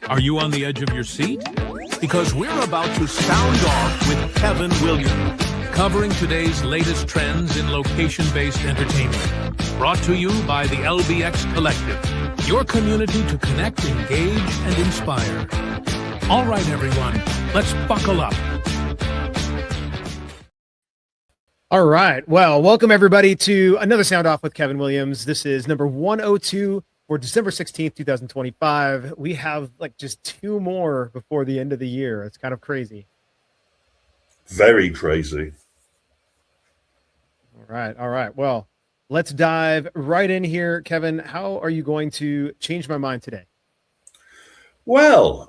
Are you on the edge of your seat? Because we're about to sound off with Kevin Williams, covering today's latest trends in location-based entertainment. Brought to you by the LBX Collective, your community to connect, engage, and inspire. All right, everyone, let's buckle up. All right. Well, welcome everybody to another Sound Off with Kevin Williams. This is number 102 for December 16th, 2025. We have like just two more before the end of the year. It's kind of crazy. Very crazy. All right. All right. Well, let's dive right in here. Kevin, how are you going to change my mind today? Well,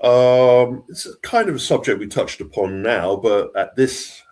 it's a kind of a subject we touched upon now, but at this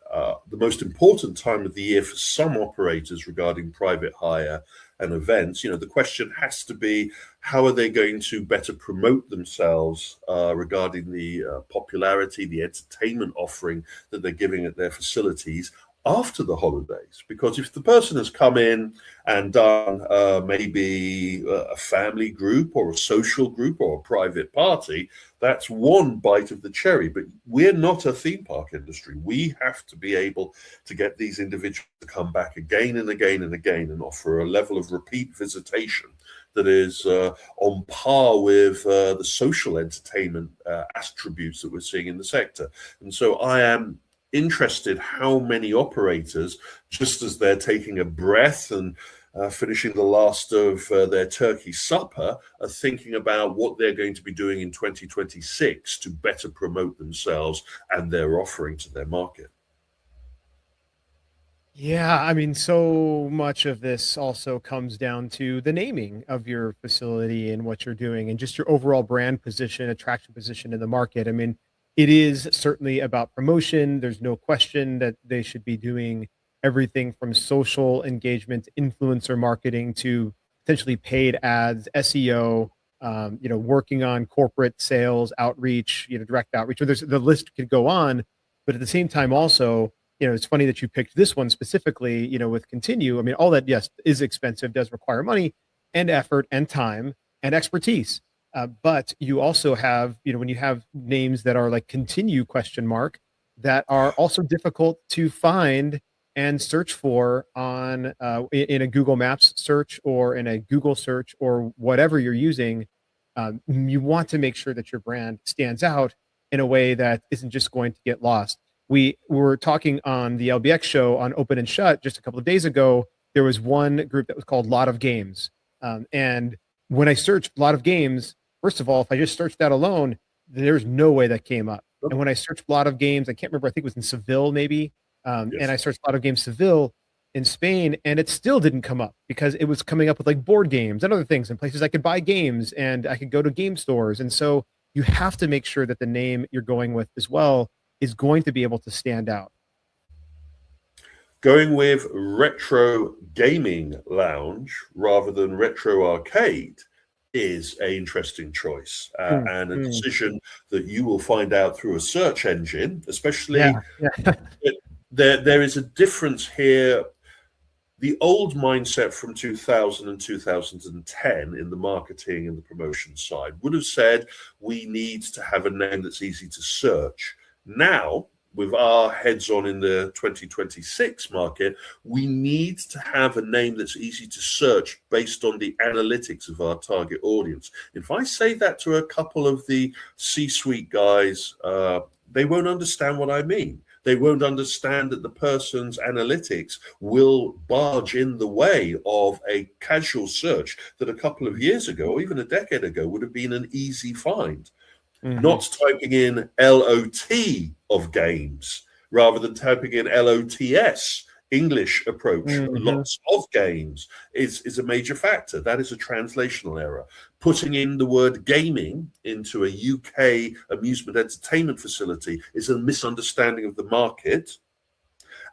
the most important time of the year for some operators regarding private hire and events, the question has to be, how are they going to better promote themselves regarding the popularity, the entertainment offering that they're giving at their facilities after the holidays? Because if the person has come in and done maybe a family group or a social group or a private party, that's one bite of the cherry. But we're not a theme park industry. We have to be able to get these individuals to come back again and again and again and offer a level of repeat visitation that is on par with the social entertainment attributes that we're seeing in the sector. And so I am interested how many operators, just as they're taking a breath and finishing the last of their turkey supper, are thinking about what they're going to be doing in 2026 to better promote themselves and their offering to their market. Yeah, I mean, so much of this also comes down to the naming of your facility and what you're doing and just your overall brand position, attraction position in the market. I mean, it is certainly about promotion. There's no question that they should be doing everything from social engagement, influencer marketing to potentially paid ads, SEO, working on corporate sales, outreach, direct outreach. The list could go on, but at the same time also, it's funny that you picked this one specifically, with Continue. I mean, all that, yes, is expensive, does require money and effort and time and expertise. But you also have, when you have names that are like Continue ? That are also difficult to find and search for on in a Google Maps search or in a Google search or whatever you're using. You want to make sure that your brand stands out in a way that isn't just going to get lost. We were talking on the LBX show on Open and Shut just a couple of days ago. There was one group that was called Lot of Games. And when I searched Lot of Games, first of all, if I just searched that alone, there's no way that came up. And when I searched Lot of Games, I can't remember, I think it was in Seville maybe. Yes. And I searched Lot of Games Seville in Spain, and it still didn't come up because it was coming up with like board games and other things and places I could buy games and I could go to game stores. And so you have to make sure that the name you're going with as well is going to be able to stand out. Going with Retro Gaming Lounge rather than Retro Arcade is an interesting choice and a decision that you will find out through a search engine, especially. There is a difference here. The old mindset from 2000 and 2010 in the marketing and the promotion side would have said we need to have a name that's easy to search. Now, with our heads on in the 2026 market, we need to have a name that's easy to search based on the analytics of our target audience. If I say that to a couple of the C-suite guys, they won't understand what I mean. They won't understand that the person's analytics will barge in the way of a casual search that a couple of years ago, or even a decade ago, would have been an easy find. Not typing in LOT of games rather than typing in LOTS, English approach, lots of games is a major factor. That is a translational error. Putting in the word gaming into a UK amusement entertainment facility is a misunderstanding of the market.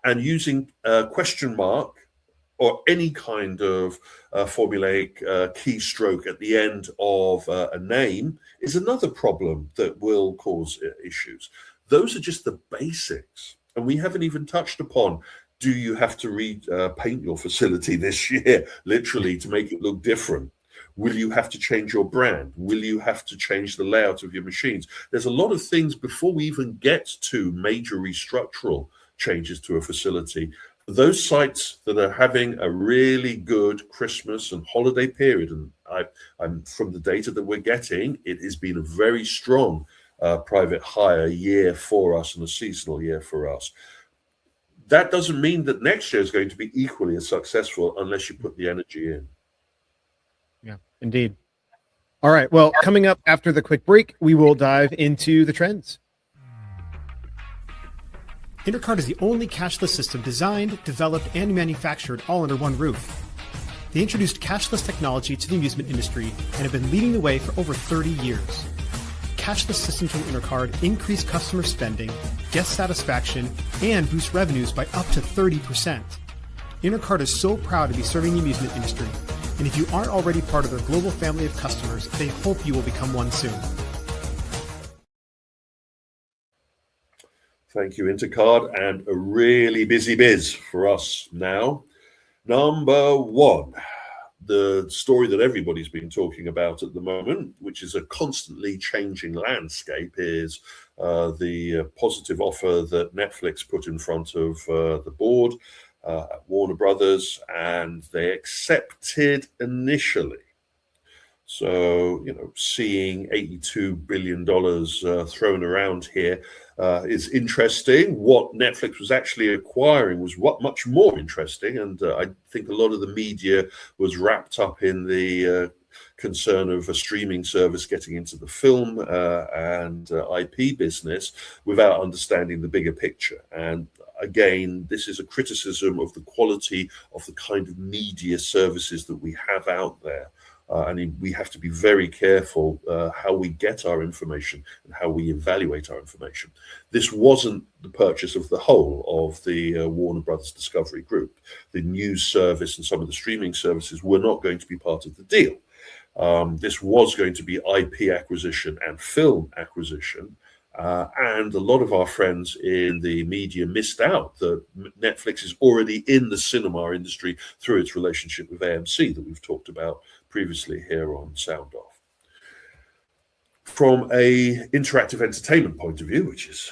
And using a question mark or any kind of formulaic keystroke at the end of a name is another problem that will cause issues. Those are just the basics. And we haven't even touched upon, do you have to paint your facility this year, literally, to make it look different? Will you have to change your brand? Will you have to change the layout of your machines? There's a lot of things before we even get to major restructural changes to a facility. Those sites that are having a really good Christmas and holiday period, and I'm from the data that we're getting, it has been a very strong private hire year for us and a seasonal year for us. That doesn't mean that next year is going to be equally as successful unless you put the energy in. Yeah, indeed. All right. Well, coming up after the quick break, we will dive into the trends. Intercard is the only cashless system designed, developed, and manufactured all under one roof. They introduced cashless technology to the amusement industry and have been leading the way for over 30 years. Cashless systems from Intercard increase customer spending, guest satisfaction, and boost revenues by up to 30%. Intercard is so proud to be serving the amusement industry, and if you aren't already part of their global family of customers, they hope you will become one soon. Thank you, Intercard, and a really busy biz for us now. Number one, the story that everybody's been talking about at the moment, which is a constantly changing landscape, is the positive offer that Netflix put in front of the board at Warner Brothers, and they accepted initially. So, seeing $82 billion thrown around here is interesting. What Netflix was actually acquiring was much more interesting. And I think a lot of the media was wrapped up in the concern of a streaming service getting into the film and IP business without understanding the bigger picture. And again, this is a criticism of the quality of the kind of media services that we have out there. And we have to be very careful how we get our information and how we evaluate our information. This wasn't the purchase of the whole of the Warner Brothers Discovery Group. The news service and some of the streaming services were not going to be part of the deal. This was going to be IP acquisition and film acquisition. And a lot of our friends in the media missed out that Netflix is already in the cinema industry through its relationship with AMC that we've talked about previously here on Sound Off. From a interactive entertainment point of view, which is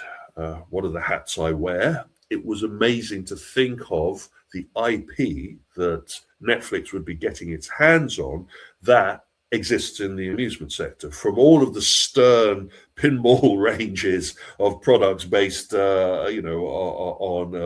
one of the hats I wear, it was amazing to think of the IP that Netflix would be getting its hands on that exists in the amusement sector, from all of the Stern pinball ranges of products based on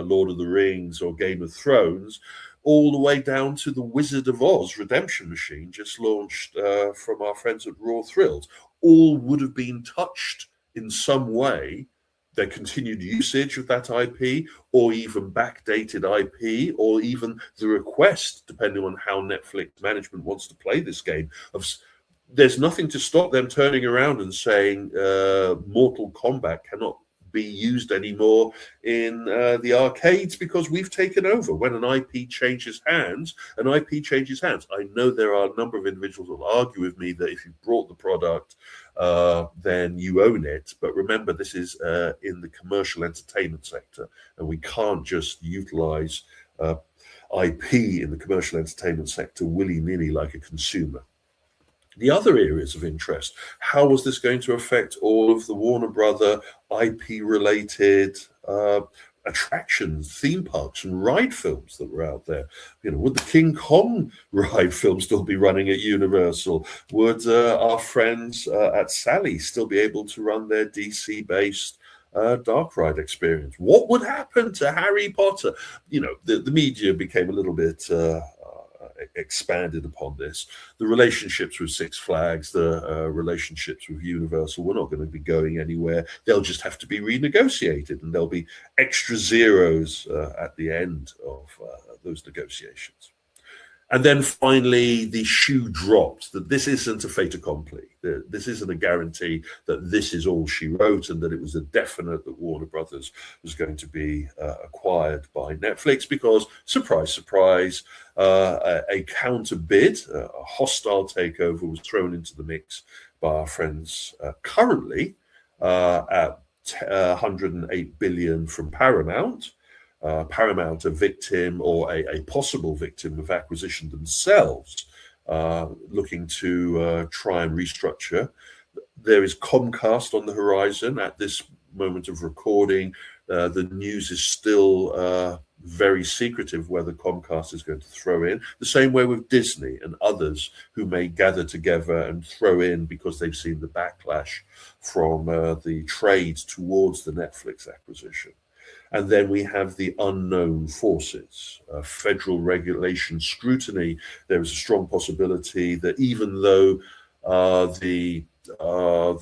Lord of the Rings or Game of Thrones, all the way down to the Wizard of Oz redemption machine just launched from our friends at Raw Thrills. All would have been touched in some way, their continued usage of that IP, or even backdated IP, or even the request, depending on how Netflix management wants to play this game. There's nothing to stop them turning around and saying Mortal Kombat cannot be used anymore in the arcades because we've taken over. When an IP changes hands, an IP changes hands. I know there are a number of individuals who will argue with me that if you brought the product, then you own it. But remember, this is in the commercial entertainment sector, and we can't just utilize IP in the commercial entertainment sector willy-nilly like a consumer. The other areas of interest, how was this going to affect all of the Warner Brother IP-related attractions, theme parks, and ride films that were out there? Would the King Kong ride film still be running at Universal? Would our friends at Sally still be able to run their DC-based dark ride experience? What would happen to Harry Potter? The media became a little bit expanded upon this. The relationships with Six Flags, the relationships with Universal were not going to be going anywhere. They'll just have to be renegotiated, and there'll be extra zeros at the end of those negotiations. And then finally, the shoe dropped that this isn't a fait accompli. This isn't a guarantee that this is all she wrote, and that it was a definite that Warner Brothers was going to be acquired by Netflix, because, surprise, surprise, a counterbid, a hostile takeover was thrown into the mix by our friends currently at $108 billion from Paramount. Paramount, a victim or a possible victim of acquisition themselves looking to try and restructure. There is Comcast on the horizon at this moment of recording. The news is still very secretive whether Comcast is going to throw in. The same way with Disney and others who may gather together and throw in because they've seen the backlash from the trade towards the Netflix acquisition. And then we have the unknown forces, federal regulation scrutiny. There is a strong possibility that even though the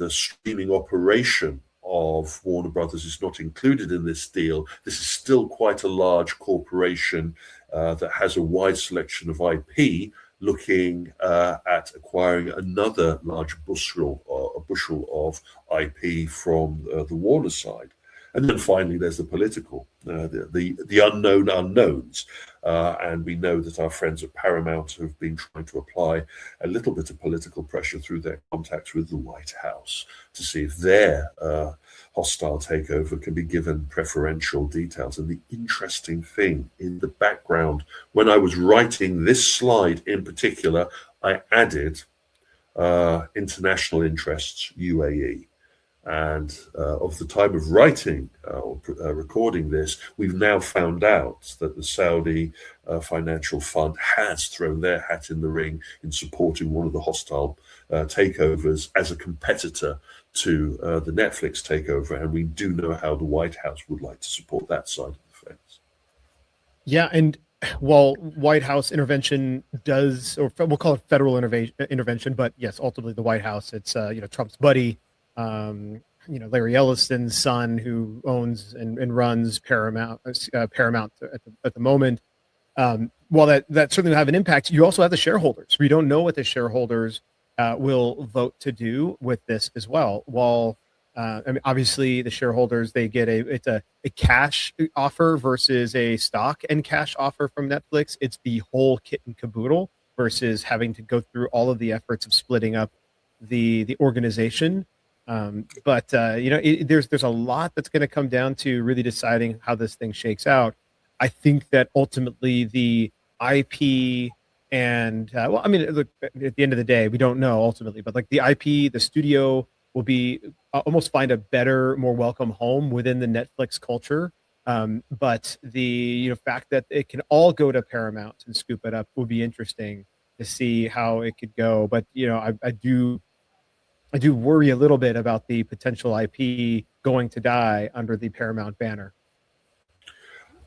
streaming operation of Warner Brothers is not included in this deal, this is still quite a large corporation that has a wide selection of IP, looking at acquiring another large bushel of IP from the Warner side. And then finally, there's the political, the unknown unknowns. And we know that our friends at Paramount have been trying to apply a little bit of political pressure through their contacts with the White House to see if their hostile takeover can be given preferential details. And the interesting thing in the background, when I was writing this slide in particular, I added international interests, UAE. And of the time of writing or recording this, we've now found out that the Saudi financial fund has thrown their hat in the ring in supporting one of the hostile takeovers as a competitor to the Netflix takeover. And we do know how the White House would like to support that side of the fence. Yeah, and while White House intervention does, or we'll call it federal intervention, but yes, ultimately the White House, it's Trump's buddy. Larry Ellison's son, who owns and runs Paramount at the moment. While that certainly will have an impact, you also have the shareholders. We don't know what the shareholders will vote to do with this as well. While obviously the shareholders, they get a cash offer versus a stock and cash offer from Netflix. It's the whole kit and caboodle versus having to go through all of the efforts of splitting up the organization. There's a lot that's going to come down to really deciding how this thing shakes out. I think that ultimately the IP and look, at the end of the day, we don't know ultimately, but like the IP, the studio will be almost find a better, more welcome home within the Netflix culture. But the fact that it can all go to Paramount and scoop it up would be interesting to see how it could go. But I do worry a little bit about the potential IP going to die under the Paramount banner.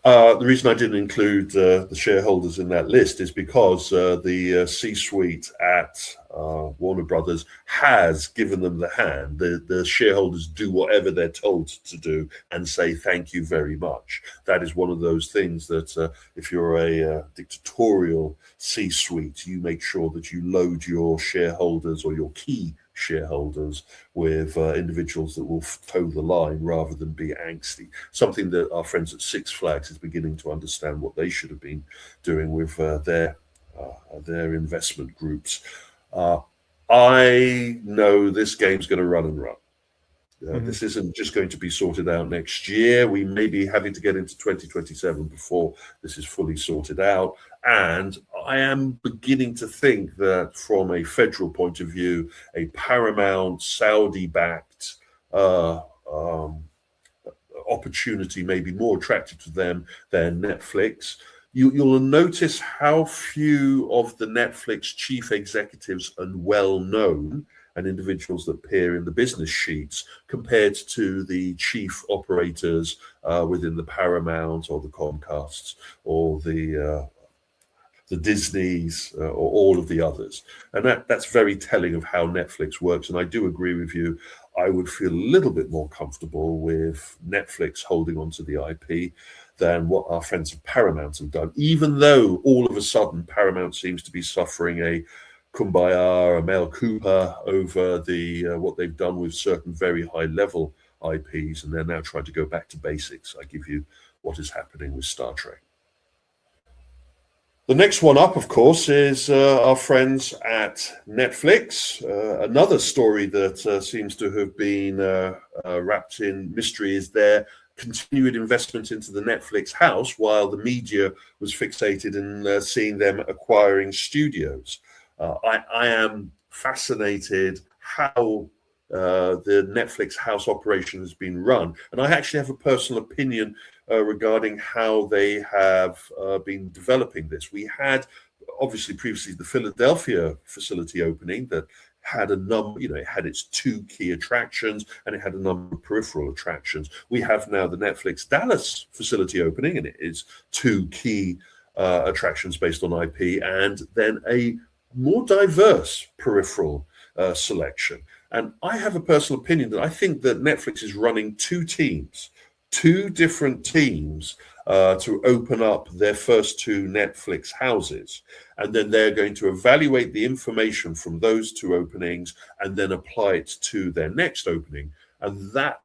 The reason I didn't include the shareholders in that list is because the C-suite at Warner Brothers has given them the hand. The shareholders do whatever they're told to do and say thank you very much. That is one of those things that if you're a dictatorial C-suite, you make sure that you load your shareholders or your key shareholders with individuals that will toe the line rather than be angsty. Something that our friends at Six Flags is beginning to understand what they should have been doing with their investment groups. I know this game's going to run and run. This isn't just going to be sorted out next year. We may be having to get into 2027 before this is fully sorted out. And I am beginning to think that from a federal point of view, a Paramount Saudi-backed opportunity may be more attractive to them than Netflix. You'll notice how few of the Netflix chief executives are well known and individuals that appear in the business sheets compared to the chief operators within the Paramount or the Comcasts or the Disneys or all of the others. And that's very telling of how Netflix works. And I do agree with you. I would feel a little bit more comfortable with Netflix holding onto the IP than what our friends at Paramount have done, even though all of a sudden Paramount seems to be suffering a kumbaya, a Mel Cooper over the what they've done with certain very high level IPs, and they're now trying to go back to basics. I give you what is happening with Star Trek. The next one up, of course, is our friends at Netflix. Another story that seems to have been wrapped in mystery is their continued investment into the Netflix house, while the media was fixated in seeing them acquiring studios. I am fascinated how the Netflix house operation has been run. And I actually have a personal opinion regarding how they have been developing this. We had obviously previously the Philadelphia facility opening that had a number, it had its 2 key attractions and it had a number of peripheral attractions. We have now the Netflix Dallas facility opening, and it is 2 key attractions based on IP, and then a more diverse peripheral selection. And I have a personal opinion that I think that Netflix is running 2 teams, 2 different teams to open up their first 2 Netflix houses. And then they're going to evaluate the information from those 2 openings and then apply it to their next opening. And that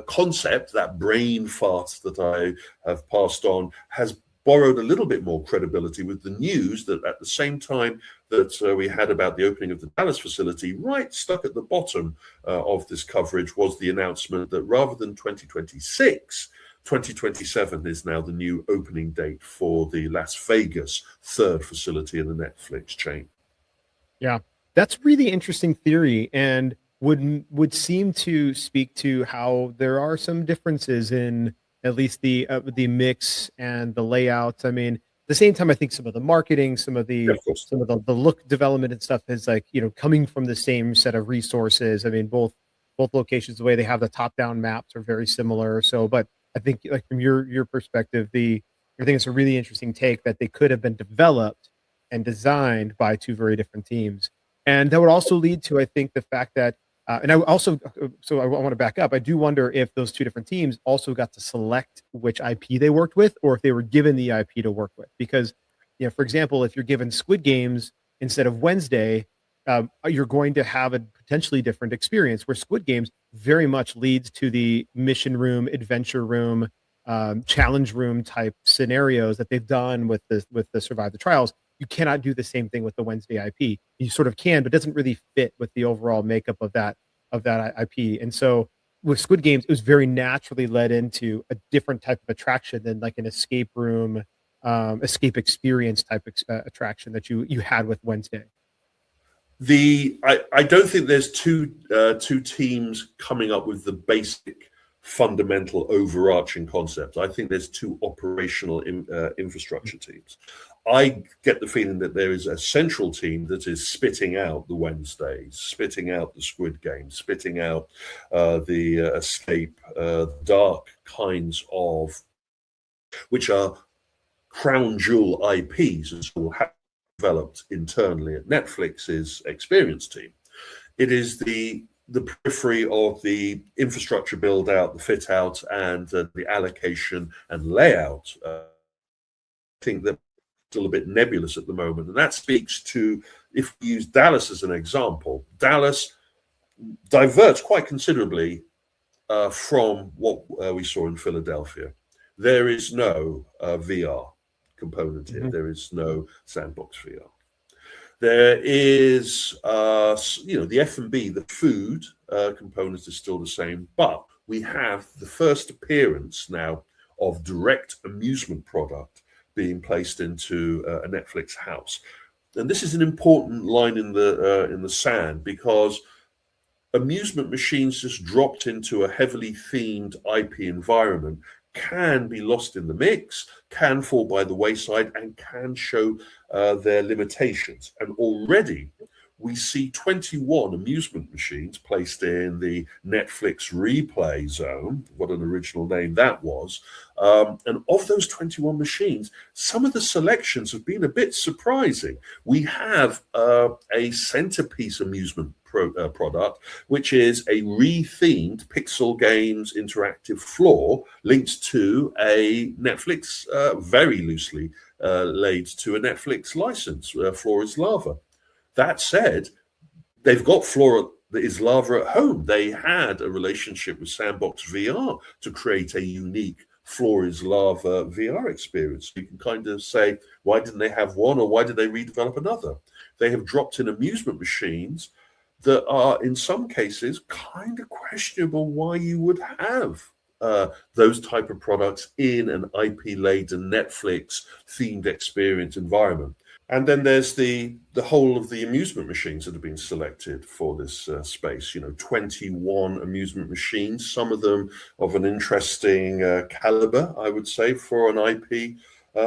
concept, that brain fart that I have passed on, has borrowed a little bit more credibility with the news that at the same time that we had about the opening of the Dallas facility, right stuck at the bottom of this coverage was the announcement that rather than 2026, 2027 is now the new opening date for the Las Vegas 3rd facility in the Netflix chain. Yeah, that's really interesting theory, and would seem to speak to how there are some differences in at least the mix and the layouts. I mean, at the same time, I think some of the marketing, some of the look development and stuff is like, coming from the same set of resources. I mean, both locations, the way they have the top-down maps are very similar. So, but I think like from your perspective, I think it's a really interesting take that they could have been developed and designed by 2 very different teams. And that would also lead to, I think, the fact that and I also, so I want to back up. I do wonder if those 2 different teams also got to select which IP they worked with, or if they were given the IP to work with. Because, for example, if you're given Squid Games instead of Wednesday, you're going to have a potentially different experience. Where Squid Games very much leads to the mission room, adventure room, challenge room type scenarios that they've done with the Survive the Trials. You cannot do the same thing with the Wednesday IP. You sort of can, but it doesn't really fit with the overall makeup of that IP. And so with Squid Games, it was very naturally led into a different type of attraction than like an escape room, escape experience type attraction that you had with Wednesday. I don't think there's two teams coming up with the basic fundamental overarching concept. I think there's 2 operational infrastructure teams. I get the feeling that there is a central team that is spitting out the Wednesdays, spitting out the Squid Game, spitting out the escape, dark kinds of, which are crown jewel IPs and so have developed internally at Netflix's experience team. It is the periphery of the infrastructure build out, the fit out, and the allocation and layout. I think that still a bit nebulous at the moment, and that speaks to, if we use Dallas as an example, Dallas diverts quite considerably from what we saw in Philadelphia. There is no VR component here. There is no sandbox VR. There is, the F&B, the food component is still the same, but we have the first appearance now of direct amusement product being placed into a Netflix house. And this is an important line in the sand, because amusement machines just dropped into a heavily themed IP environment can be lost in the mix, can fall by the wayside, and can show their limitations. And already we see 21 amusement machines placed in the Netflix replay zone. What an original name that was. And of those 21 machines, some of the selections have been a bit surprising. We have a centerpiece amusement product, which is a rethemed Pixel Games interactive floor linked to a Netflix, very loosely laid to a Netflix license, Floor is Lava. That said, they've got Floor is Lava at home. They had a relationship with Sandbox VR to create a unique Floor is Lava VR experience. You can kind of say, why didn't they have one, or why did they redevelop another? They have dropped in amusement machines that are, in some cases, kind of questionable why you would have those type of products in an IP-laden Netflix-themed experience environment. And then there's the whole of the amusement machines that have been selected for this space. 21 amusement machines, some of them of an interesting caliber, I would say, for an IP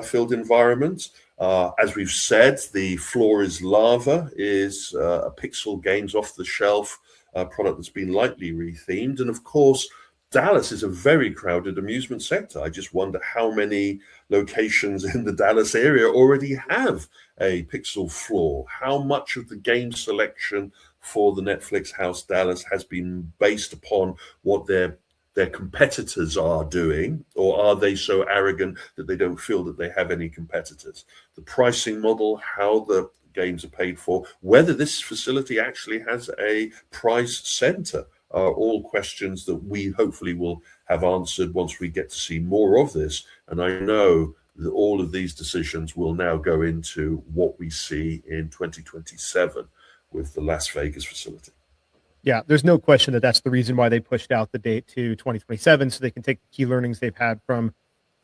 filled environment. As we've said, the Floor is Lava is a Pixel Games off-the-shelf product that's been lightly rethemed. And of course, Dallas is a very crowded amusement sector. I just wonder how many locations in the Dallas area already have a Pixel Floor. How much of the game selection for the Netflix House Dallas has been based upon what their competitors are doing, or are they so arrogant that they don't feel that they have any competitors? The pricing model, how the games are paid for, whether this facility actually has a prize center, are all questions that we hopefully will have answered once we get to see more of this. And I know that all of these decisions will now go into what we see in 2027 with the Las Vegas facility. Yeah, there's no question that that's the reason why they pushed out the date to 2027, so they can take the key learnings they've had from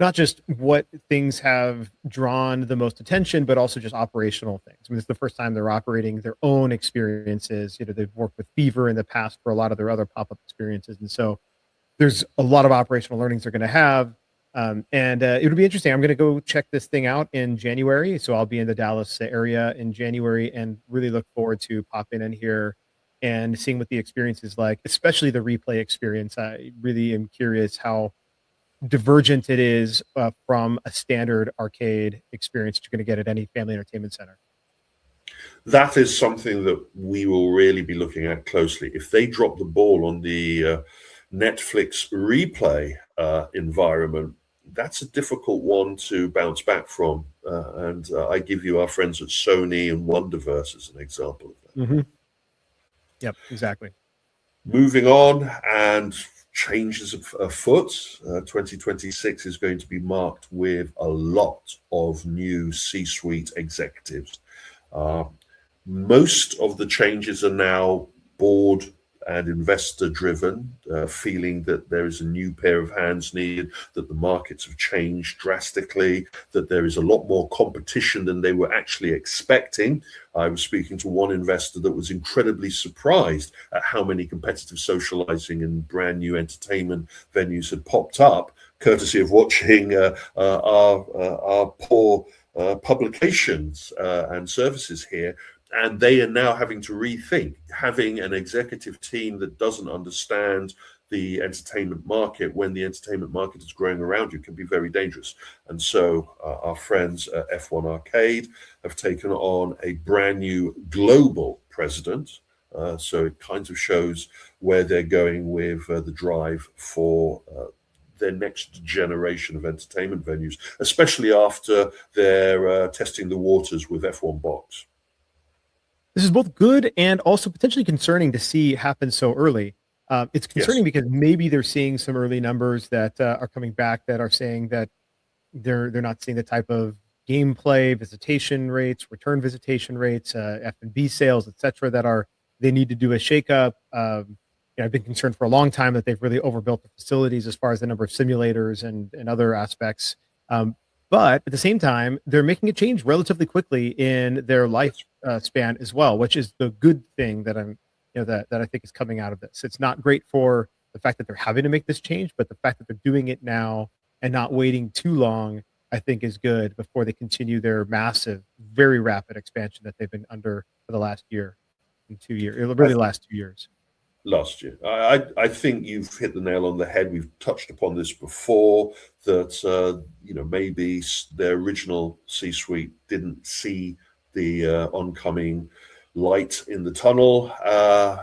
not just what things have drawn the most attention, but also just operational things. I mean, it's the first time they're operating their own experiences. They've worked with Fever in the past for a lot of their other pop-up experiences. And so there's a lot of operational learnings they're going to have. And it'll be interesting. I'm going to go check this thing out in January. So I'll be in the Dallas area in January and really look forward to popping in here and seeing what the experience is like, especially the replay experience. I really am curious how divergent it is from a standard arcade experience that you're going to get at any family entertainment center. That is something that we will really be looking at closely. If they drop the ball on the Netflix replay environment, that's a difficult one to bounce back from. And I give you our friends at Sony and Wonderverse as an example of that. Mm-hmm. Yep, exactly. Moving on, and changes afoot. 2026 is going to be marked with a lot of new C-suite executives. Most of the changes are now board and investor driven, feeling that there is a new pair of hands needed, that the markets have changed drastically, that there is a lot more competition than they were actually expecting. I was speaking to one investor that was incredibly surprised at how many competitive socializing and brand new entertainment venues had popped up, courtesy of watching our poor publications and services here. And they are now having to rethink. Having an executive team that doesn't understand the entertainment market when the entertainment market is growing around you can be very dangerous. And so our friends at F1 Arcade have taken on a brand new global president. So it kind of shows where they're going with the drive for their next generation of entertainment venues, especially after they're testing the waters with F1 Box. This is both good and also potentially concerning to see happen so early. It's concerning because maybe they're seeing some early numbers that are coming back that are saying that they're not seeing the type of gameplay, visitation rates, return visitation rates, F&B sales, etc. that they need to do a shakeup. I've been concerned for a long time that they've really overbuilt the facilities as far as the number of simulators and other aspects. But at the same time, they're making a change relatively quickly in their life span as well, which is the good thing that that I think is coming out of this. It's not great for the fact that they're having to make this change, but the fact that they're doing it now and not waiting too long, I think is good before they continue their massive, very rapid expansion that they've been under for the last year and 2 years, really the last 2 years. Last year. I think you've hit the nail on the head. We've touched upon this before, that maybe their original C-suite didn't see the oncoming light in the tunnel.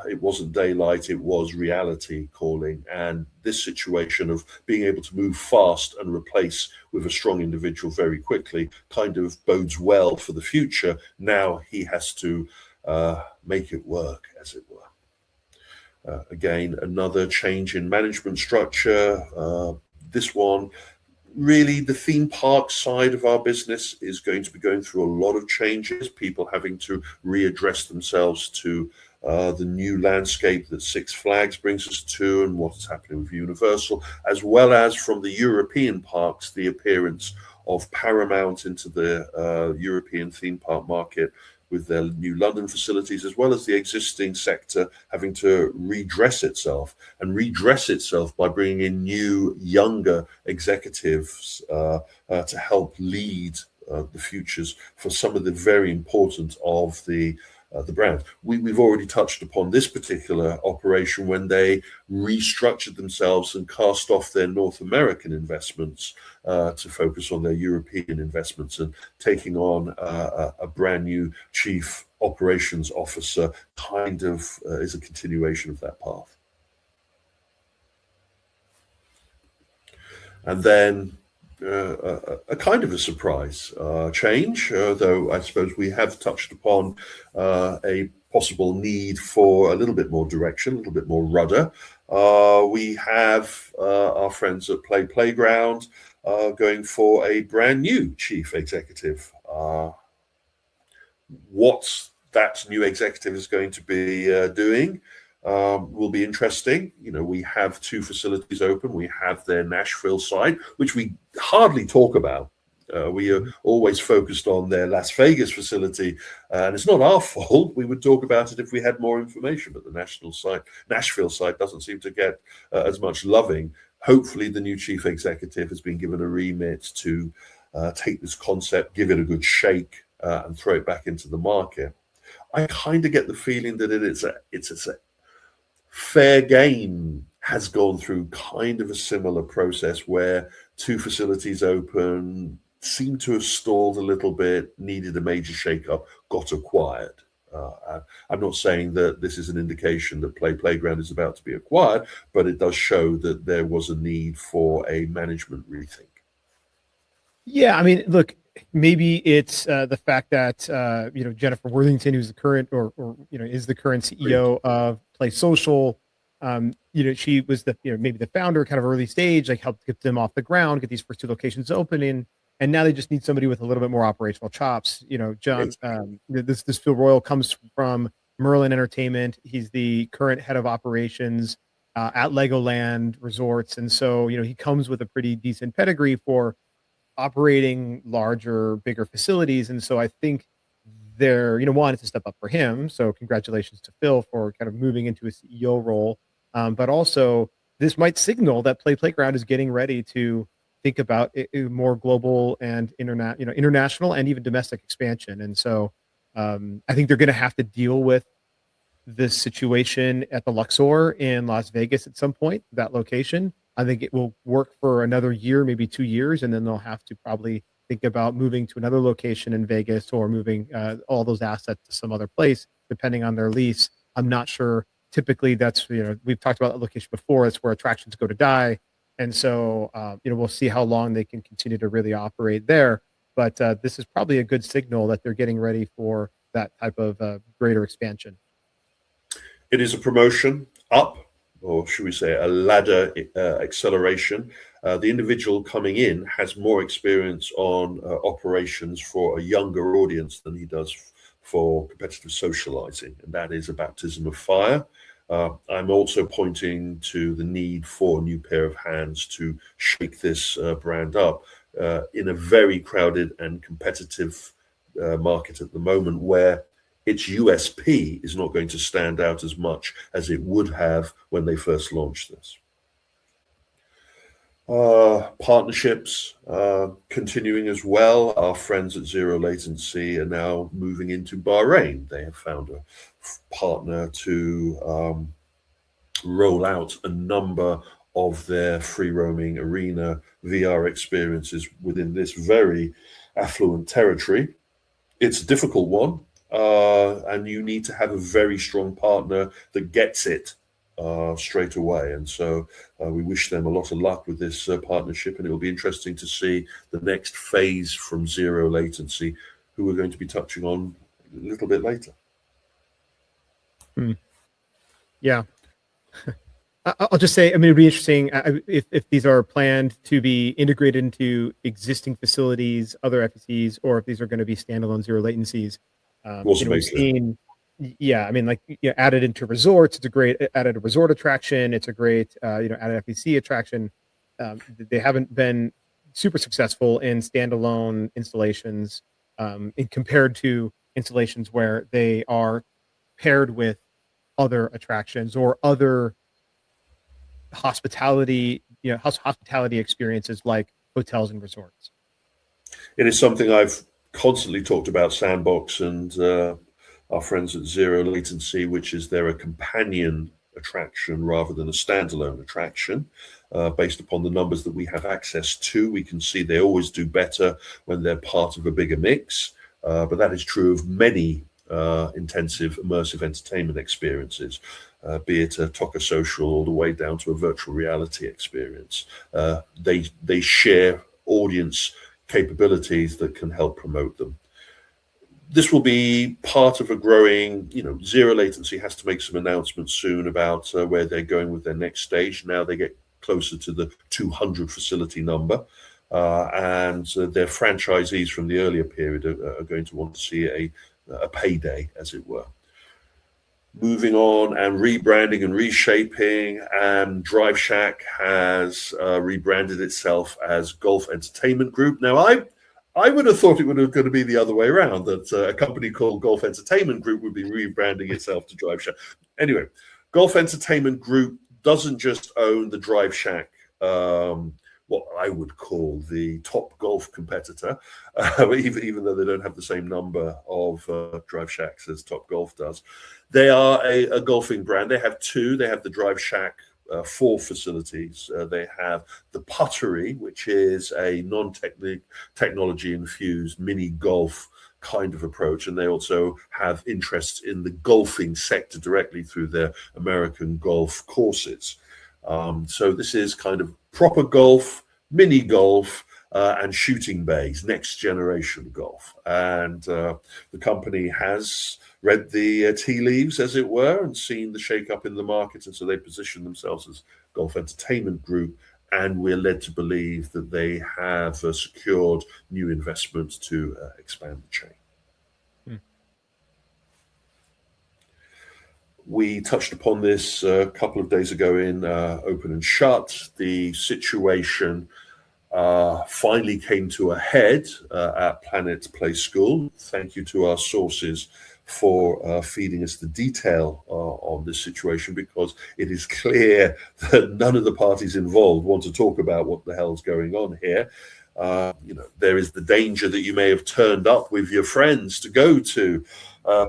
It wasn't daylight, it was reality calling. And this situation of being able to move fast and replace with a strong individual very quickly kind of bodes well for the future. Now he has to make it work, as it were. Again, another change in management structure. This one, really, the theme park side of our business is going to be going through a lot of changes, people having to readdress themselves to the new landscape that Six Flags brings us to and what is happening with Universal, as well as from the European parks, the appearance of Paramount into the European theme park market with their new London facilities, as well as the existing sector having to redress itself by bringing in new, younger executives to help lead the futures for some of the very important of the brand. We've already touched upon this particular operation when they restructured themselves and cast off their North American investments to focus on their European investments, and taking on a brand new chief operations officer kind of is a continuation of that path. And then a kind of a surprise change, though I suppose we have touched upon a possible need for a little bit more direction, a little bit more rudder. We have our friends at Playground going for a brand new chief executive. What that new executive is going to be doing will be interesting. You know, we have 2 facilities open. We have their Nashville site, which we hardly talk about. We are always focused on their Las Vegas facility, and it's not our fault. We would talk about it if we had more information, but the Nashville site doesn't seem to get as much loving. Hopefully the new chief executive has been given a remit to take this concept, give it a good shake, and throw it back into the market. I kind of get the feeling that it's a Fair Game has gone through kind of a similar process where 2 facilities open, seemed to have stalled a little bit, needed a major shakeup, got acquired. I'm not saying that this is an indication that Playground is about to be acquired, but it does show that there was a need for a management rethink. Yeah, I mean, look, maybe it's the fact that Jennifer Worthington, who's the current or is the current CEO of Play Social, she was maybe the founder, kind of early stage, like helped get them off the ground, get these first 2 locations opening, and now they just need somebody with a little bit more operational chops. John, this Phil Royal comes from Merlin Entertainment. He's the current head of operations at Legoland Resorts, and so he comes with a pretty decent pedigree for operating larger, bigger facilities. And so I think they're, one, it's a step up for him. So congratulations to Phil for kind of moving into a CEO role. But also this might signal that Playground is getting ready to think about a more global and international and even domestic expansion. And so I think they're going to have to deal with this situation at the Luxor in Las Vegas at some point, that location. I think it will work for another year, maybe 2 years, and then they'll have to probably think about moving to another location in Vegas or moving all those assets to some other place, depending on their lease. I'm not sure. Typically, that's, we've talked about that location before. It's where attractions go to die. And so, we'll see how long they can continue to really operate there. But this is probably a good signal that they're getting ready for that type of greater expansion. It is a promotion up, or should we say a ladder acceleration. The individual coming in has more experience on operations for a younger audience than he does for competitive socializing, and that is a baptism of fire. I'm also pointing to the need for a new pair of hands to shake this brand up in a very crowded and competitive market at the moment, where its USP is not going to stand out as much as it would have when they first launched this. Partnerships continuing as well. Our friends at Zero Latency are now moving into Bahrain. They have found a partner to roll out a number of their free roaming arena VR experiences within this very affluent territory. It's a difficult one. And you need to have a very strong partner that gets it straight away. And so we wish them a lot of luck with this partnership, and it will be interesting to see the next phase from Zero Latency, who we're going to be touching on a little bit later. Yeah. I'll just say, I mean, it'd be interesting if these are planned to be integrated into existing facilities, other FECs, or if these are going to be standalone Zero Latencies. We've seen, I mean, like, added into resorts. It's a great added resort attraction. It's a great, added FEC attraction. They haven't been super successful in standalone installations, compared to installations where they are paired with other attractions or other hospitality, hospitality experiences like hotels and resorts? It is something I've constantly talked about Sandbox and our friends at Zero Latency, which is they're a companion attraction rather than a standalone attraction. Based upon the numbers that we have access to, we can see they always do better when they're part of a bigger mix. But that is true of many intensive immersive entertainment experiences, be it a Toca Social all the way down to a virtual reality experience. They share audience capabilities that can help promote them. This will be part of a growing, Zero Latency has to make some announcements soon about where they're going with their next stage. Now they get closer to the 200 facility number, and their franchisees from the earlier period are going to want to see a payday, as it were. Moving on and rebranding and reshaping, and Drive Shack has rebranded itself as Golf Entertainment Group. Now, I would have thought it would have going to be the other way around, that a company called Golf Entertainment Group would be rebranding itself to Drive Shack. Anyway, Golf Entertainment Group doesn't just own the Drive Shack, what I would call the top golf competitor, even though they don't have the same number of Drive Shacks as Top Golf does. They are a golfing brand. They have two. They have the Drive Shack 4 facilities. They have the Puttery, which is a non-technology infused mini golf kind of approach, and they also have interests in the golfing sector directly through their American golf courses. So this is kind of proper golf, mini golf, and shooting bays, next generation golf. And the company has read the tea leaves, as it were, and seen the shake-up in the market. And so they position themselves as Golf Entertainment Group. And we're led to believe that they have secured new investments to expand the chain. We touched upon this a couple of days ago in Open and Shut. The situation finally came to a head at Planet Play School. Thank you to our sources for feeding us the detail on this situation, because it is clear that none of the parties involved want to talk about what the hell's going on here. There is the danger that you may have turned up with your friends to go to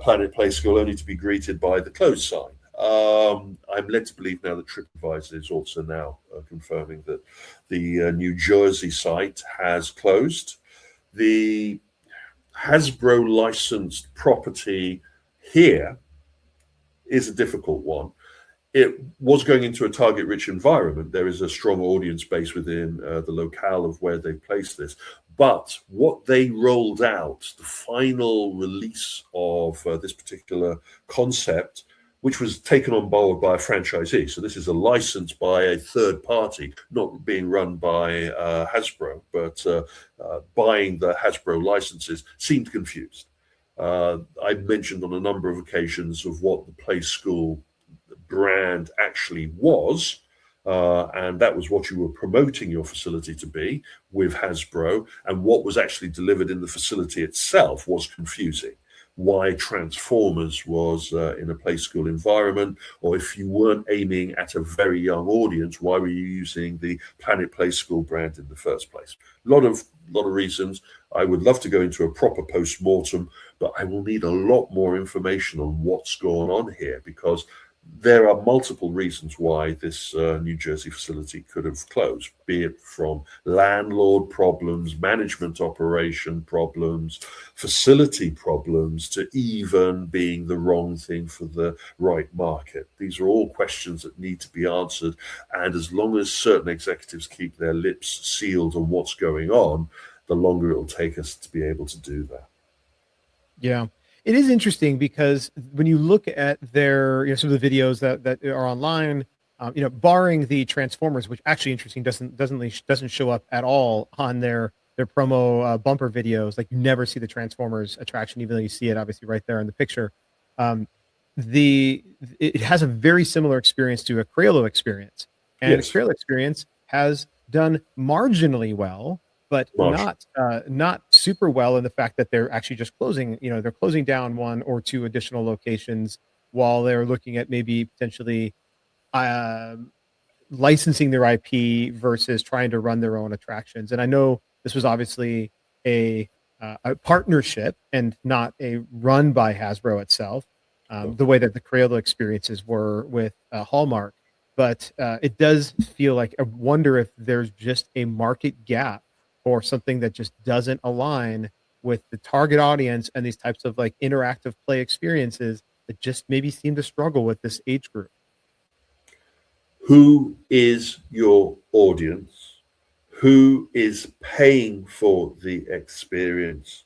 Planet Play School only to be greeted by the close sign. I'm led to believe now that TripAdvisor is also now confirming that the New Jersey site has closed. The Hasbro licensed property here is a difficult one. It was going into a target-rich environment. There is a strong audience base within the locale of where they placed this. But what they rolled out, the final release of this particular concept, which was taken on board by a franchisee. So this is a license by a third party, not being run by Hasbro, but buying the Hasbro licenses, seemed confused. I mentioned on a number of occasions of what the Play School brand actually was, and that was what you were promoting your facility to be with Hasbro, and what was actually delivered in the facility itself was confusing. Why Transformers was in a Play School environment, or if you weren't aiming at a very young audience, why were you using the Planet Play School brand in the first place? A lot of reasons. I would love to go into a proper post-mortem, but I will need a lot more information on what's going on here, because there are multiple reasons why this New Jersey facility could have closed, be it from landlord problems, management operation problems, facility problems, to even being the wrong thing for the right market. These are all questions that need to be answered. And as long as certain executives keep their lips sealed on what's going on, the longer it will take us to be able to do that. Yeah. It is interesting because when you look at their, some of the videos that are online, barring the Transformers, which actually interesting doesn't show up at all on their promo bumper videos. Like, you never see the Transformers attraction, even though you see it obviously right there in the picture. It has a very similar experience to a Crayola experience, and yes. Crayola experience has done marginally well but Marshall. not super well in the fact that they're actually just closing. They're closing down one or two additional locations while they're looking at maybe potentially um, licensing their IP versus trying to run their own attractions. And I know this was obviously a partnership and not a run by Hasbro itself, the way that the Crayola experiences were with Hallmark. But it does feel like I wonder if there's just a market gap or something that just doesn't align with the target audience and these types of like interactive play experiences that just maybe seem to struggle with this age group. Who is your audience? Who is paying for the experience?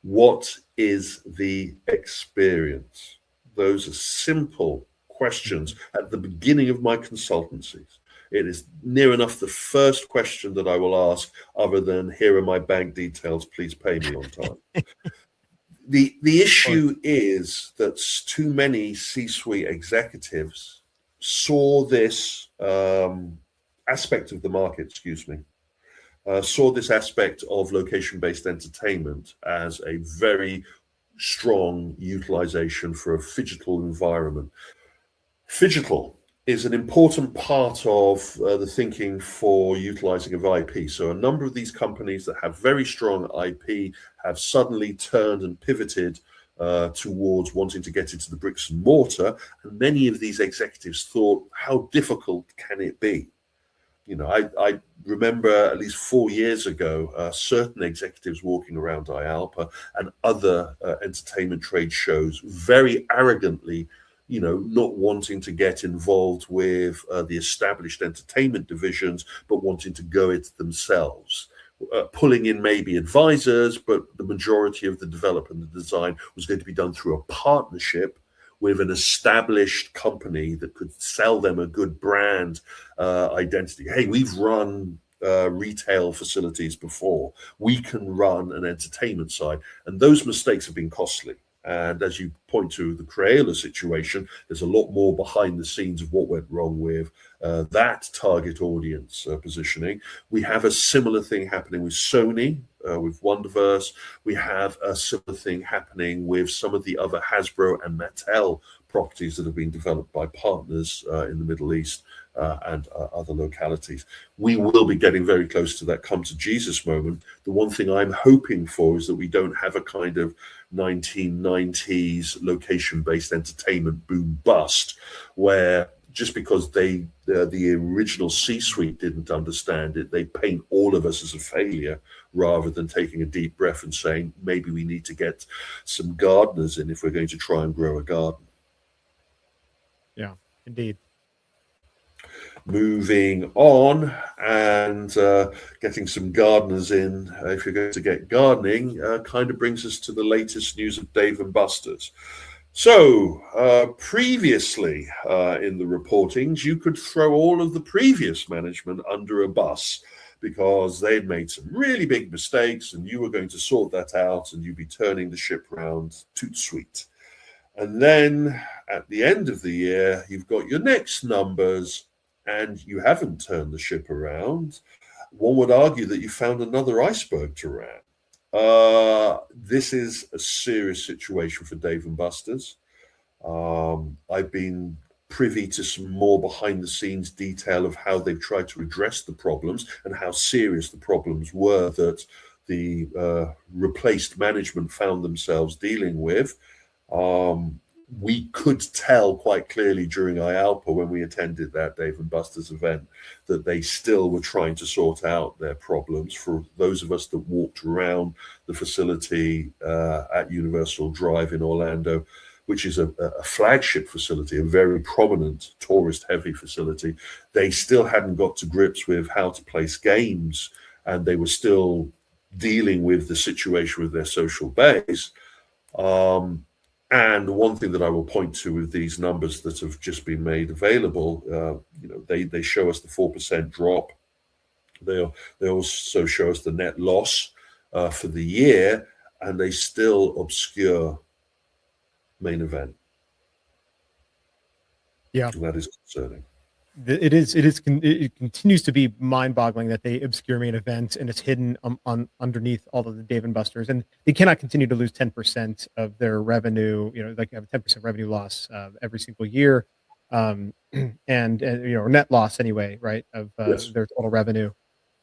What is the experience? Those are simple questions at the beginning of my consultancies. It is near enough the first question that I will ask, other than here are my bank details, please pay me on time. The issue is that too many C-suite executives saw this aspect of the market, saw this aspect of location-based entertainment as a very strong utilization for a phygital environment. Phygital is an important part of the thinking for utilizing of IP. So a number of these companies that have very strong IP have suddenly turned and pivoted towards wanting to get into the bricks and mortar. And many of these executives thought, how difficult can it be? I remember at least 4 years ago, certain executives walking around IALPA and other entertainment trade shows very arrogantly, not wanting to get involved with the established entertainment divisions, but wanting to go it themselves. Pulling in maybe advisors, but the majority of the development and the design was going to be done through a partnership with an established company that could sell them a good brand identity. Hey, we've run retail facilities before. We can run an entertainment side. And those mistakes have been costly. And as you point to the Crayola situation, there's a lot more behind the scenes of what went wrong with that target audience positioning. We have a similar thing happening with Sony, with Wonderverse. We have a similar thing happening with some of the other Hasbro and Mattel properties that have been developed by partners in the Middle East and other localities. We will be getting very close to that come to Jesus moment. The one thing I'm hoping for is that we don't have a kind of 1990s location-based entertainment boom bust, where just because the original C-suite didn't understand it, they paint all of us as a failure, rather than taking a deep breath and saying, maybe we need to get some gardeners in if we're going to try and grow a garden. Yeah, indeed. Moving on and getting some gardeners in, if you're going to get gardening, kind of brings us to the latest news of Dave & Buster's. So previously in the reportings, you could throw all of the previous management under a bus because they'd made some really big mistakes and you were going to sort that out and you'd be turning the ship round toot sweet. And then at the end of the year, you've got your next numbers and you haven't turned the ship around. One would argue that you found another iceberg to ram. This is a serious situation for Dave & Buster's. I've been privy to some more behind the scenes detail of how they've tried to address the problems and how serious the problems were that the replaced management found themselves dealing with. We could tell quite clearly during IALPA when we attended that Dave & Buster's event that they still were trying to sort out their problems. For those of us that walked around the facility at Universal Drive in Orlando, which is a flagship facility, a very prominent tourist-heavy facility, they still hadn't got to grips with how to place games, and they were still dealing with the situation with their social base. And one thing that I will point to with these numbers that have just been made available, they show us the 4% drop. They also show us the net loss for the year, and they still obscure main event. Yeah, and that is concerning. it continues to be mind-boggling that they obscure main event and it's hidden on underneath all of the Dave and Buster's, and they cannot continue to lose 10% of their revenue. Like have a 10% revenue loss every single year, and net loss anyway, right, of Yes. their total revenue.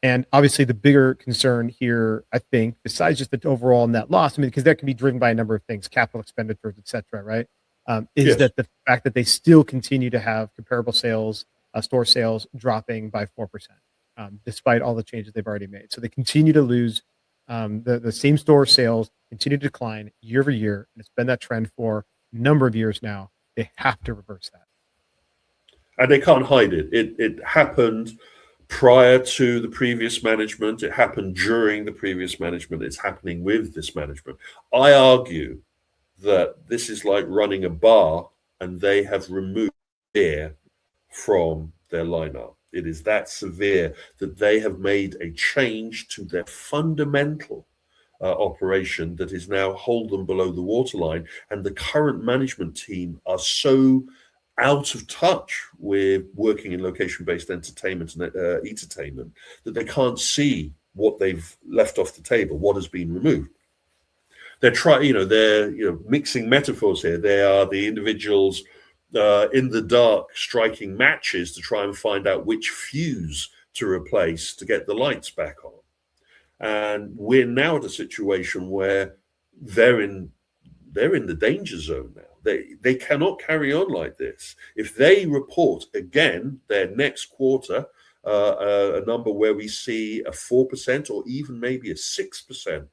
And obviously, the bigger concern here, I think, besides just the overall net loss, because that can be driven by a number of things, capital expenditures, et cetera, right? Is Yes. that the fact that they still continue to have comparable sales, store sales dropping by 4%, despite all the changes they've already made. So they continue to lose the same store sales, continue to decline year over year, and it's been that trend for a number of years now. They have to reverse that. And they can't hide it. It happened prior to the previous management. It happened during the previous management. It's happening with this management. I argue that this is like running a bar and they have removed beer from their lineup. It is that severe that they have made a change to their fundamental operation that is now hold them below the waterline. And the current management team are so out of touch with working in location-based entertainment and entertainment that they can't see what they've left off the table, what has been removed. They're mixing metaphors here. They are the individuals in the dark striking matches to try and find out which fuse to replace to get the lights back on. And we're now at a situation where they're in the danger zone now. They cannot carry on like this. If they report again their next quarter a number where we see a 4% or even maybe a 6%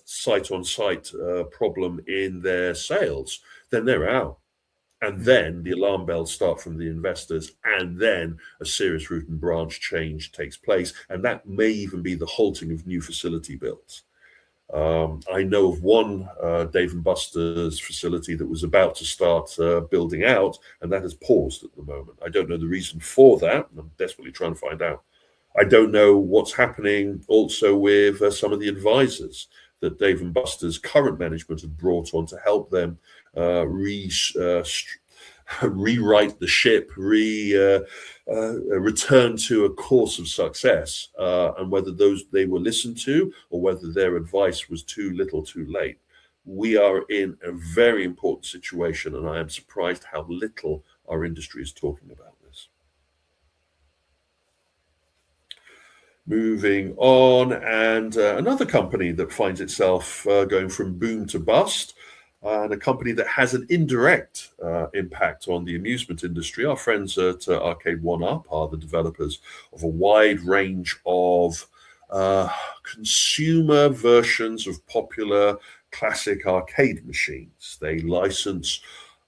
site-on-site problem in their sales, then they're out. And then the alarm bells start from the investors, and then a serious root and branch change takes place. And that may even be the halting of new facility builds. I know of one Dave & Buster's facility that was about to start building out, and that has paused at the moment. I don't know the reason for that, and I'm desperately trying to find out. I don't know what's happening also with some of the advisors that Dave & Buster's current management had brought on to help them rewrite the ship, return to a course of success, and whether they were listened to or whether their advice was too little too late. We are in a very important situation, and I am surprised how little our industry is talking about this. Moving on, and another company that finds itself going from boom to bust, and a company that has an indirect impact on the amusement industry. Our friends at Arcade 1UP are the developers of a wide range of consumer versions of popular classic arcade machines. They license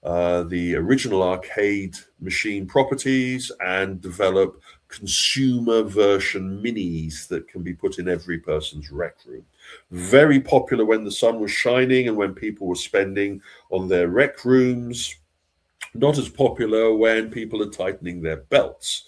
the original arcade machine properties and develop consumer version minis that can be put in every person's rec room. Very popular when the sun was shining and when people were spending on their rec rooms. Not as popular when people are tightening their belts.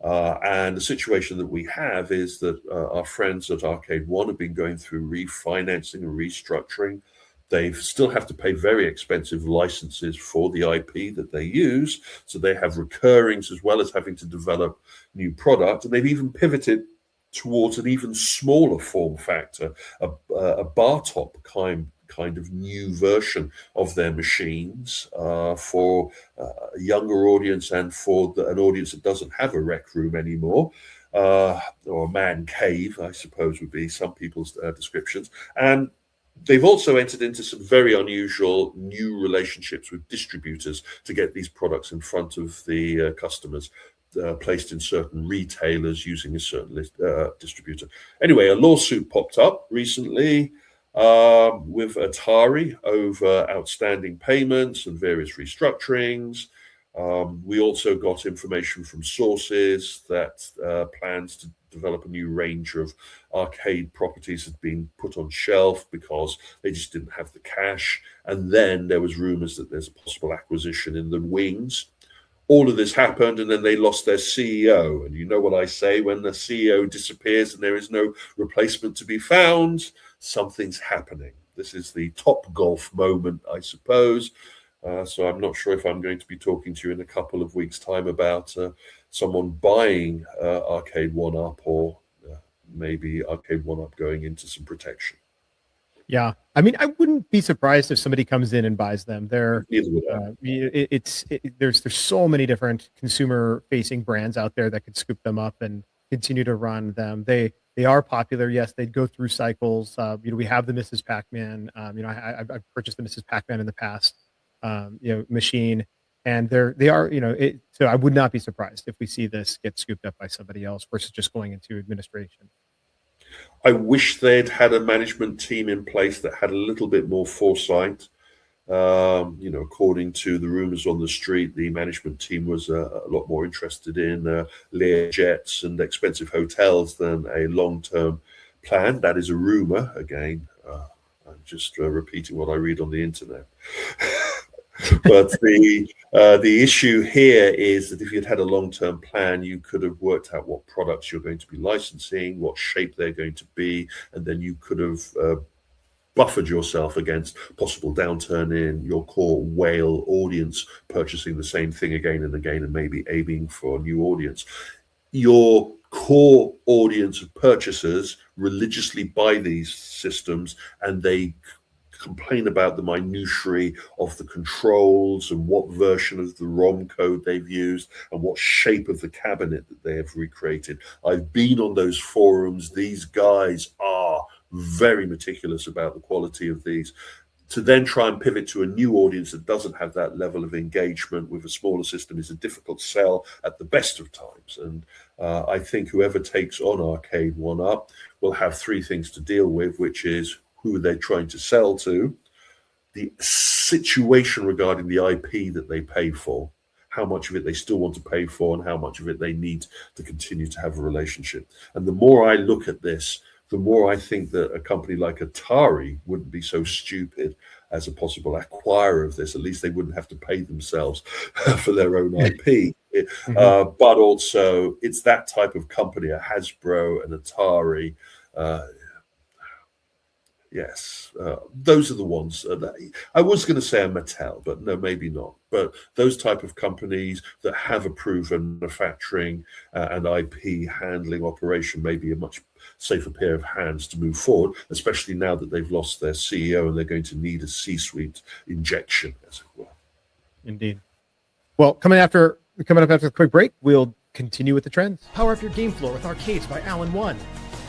And the situation that we have is that our friends at Arcade One have been going through refinancing and restructuring. They still have to pay very expensive licenses for the IP that they use. So they have recurrings as well as having to develop new product. And they've even pivoted towards an even smaller form factor, a bar top kind of new version of their machines for a younger audience and for an audience that doesn't have a rec room anymore, or a man cave, I suppose would be some people's descriptions. And they've also entered into some very unusual new relationships with distributors to get these products in front of the customers, placed in certain retailers using a certain distributor. Anyway, a lawsuit popped up recently with Atari over outstanding payments and various restructurings. We also got information from sources that plans to develop a new range of arcade properties had been put on shelf because they just didn't have the cash. And then there was rumors that there's a possible acquisition in the wings. All of this happened, and then they lost their CEO. And you know what I say, when the CEO disappears and there is no replacement to be found, something's happening. This is the Top Golf moment, I suppose. So I'm not sure if I'm going to be talking to you in a couple of weeks' time about someone buying Arcade 1-Up, or maybe Arcade 1-Up going into some protection. Yeah, I mean, I wouldn't be surprised if somebody comes in and buys them. Neither would I. There's so many different consumer-facing brands out there that could scoop them up and continue to run them. They are popular. Yes, they go through cycles. We have the Mrs. Pac-Man. I've purchased the Mrs. Pac-Man in the past. Machine, and they are. So I would not be surprised if we see this get scooped up by somebody else versus just going into administration. I wish they'd had a management team in place that had a little bit more foresight. According to the rumors on the street, the management team was a lot more interested in Lear jets and expensive hotels than a long-term plan. That is a rumor. Again, I'm just repeating what I read on the internet. But the issue here is that if you'd had a long-term plan, you could have worked out what products you're going to be licensing, what shape they're going to be, and then you could have buffered yourself against possible downturn in your core whale audience purchasing the same thing again and again and maybe aiming for a new audience. Your core audience of purchasers religiously buy these systems, and they complain about the minutiae of the controls and what version of the ROM code they've used and what shape of the cabinet that they have recreated. I've been on those forums. These guys are very meticulous about the quality of these. To then try and pivot to a new audience that doesn't have that level of engagement with a smaller system is a difficult sell at the best of times. And I think whoever takes on Arcade 1-Up will have three things to deal with, which is who they're trying to sell to, the situation regarding the IP that they pay for, how much of it they still want to pay for, and how much of it they need to continue to have a relationship. And the more I look at this, the more I think that a company like Atari wouldn't be so stupid as a possible acquirer of this. At least they wouldn't have to pay themselves for their own IP. But also, it's that type of company, a Hasbro, an Atari. Yes, those are the ones. I was going to say a Mattel, but no, maybe not. But those type of companies that have a proven manufacturing and IP handling operation may be a much safer pair of hands to move forward, especially now that they've lost their CEO and they're going to need a C-suite injection, as it were. Indeed. Well, coming up after a quick break, we'll continue with the trends. Power up your game floor with Arcades by Alan One.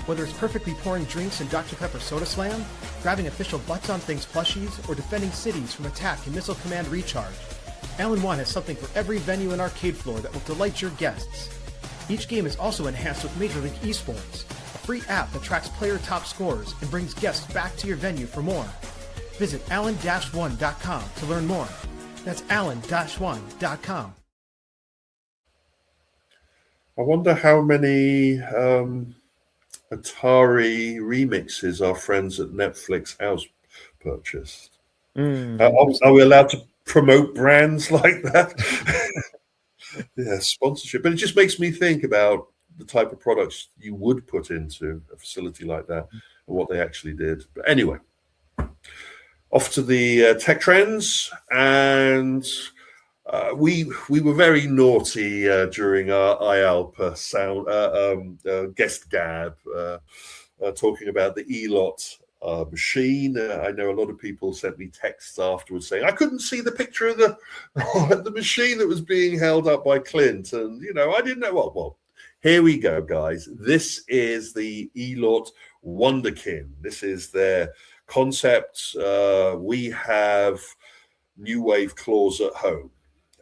Whether it's perfectly pouring drinks in Dr. Pepper Soda Slam, grabbing official Butts on Things plushies, or defending cities from attack and missile command recharge, Alan One has something for every venue and arcade floor that will delight your guests. Each game is also enhanced with Major League Esports, a free app that tracks player top scores and brings guests back to your venue for more. Visit allen-1.com to learn more. That's allen-1.com. I wonder how many Atari remixes our friends at Netflix House purchased. Are we allowed to promote brands like that? Yeah, sponsorship. But it just makes me think about the type of products you would put into a facility like that and what they actually did. But anyway, off to the tech trends. And we were very naughty during our IALPA guest gab, talking about the ELOT machine. I know a lot of people sent me texts afterwards saying I couldn't see the picture of the machine that was being held up by Clint, and I didn't know what. Well, here we go, guys. This is the ELOT Wonderkin. This is their concept. We have New Wave claws at home.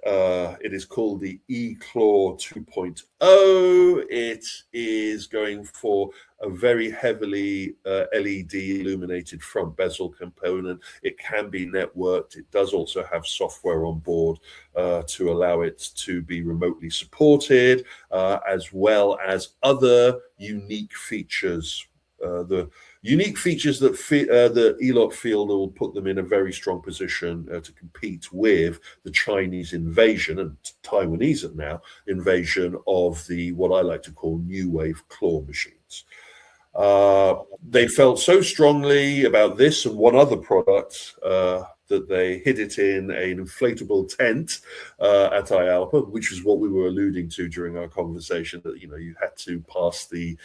It is called the eClaw 2.0. It is going for a very heavily LED illuminated front bezel component. It can be networked. It does also have software on board to allow it to be remotely supported, as well as other unique features. The unique features that the ELOT field will put them in a very strong position to compete with the Chinese invasion and Taiwanese now invasion of the what I like to call new wave claw machines. They felt so strongly about this and one other product that they hid it in an inflatable tent at IALPA, which is what we were alluding to during our conversation, that, you know, you had to pass the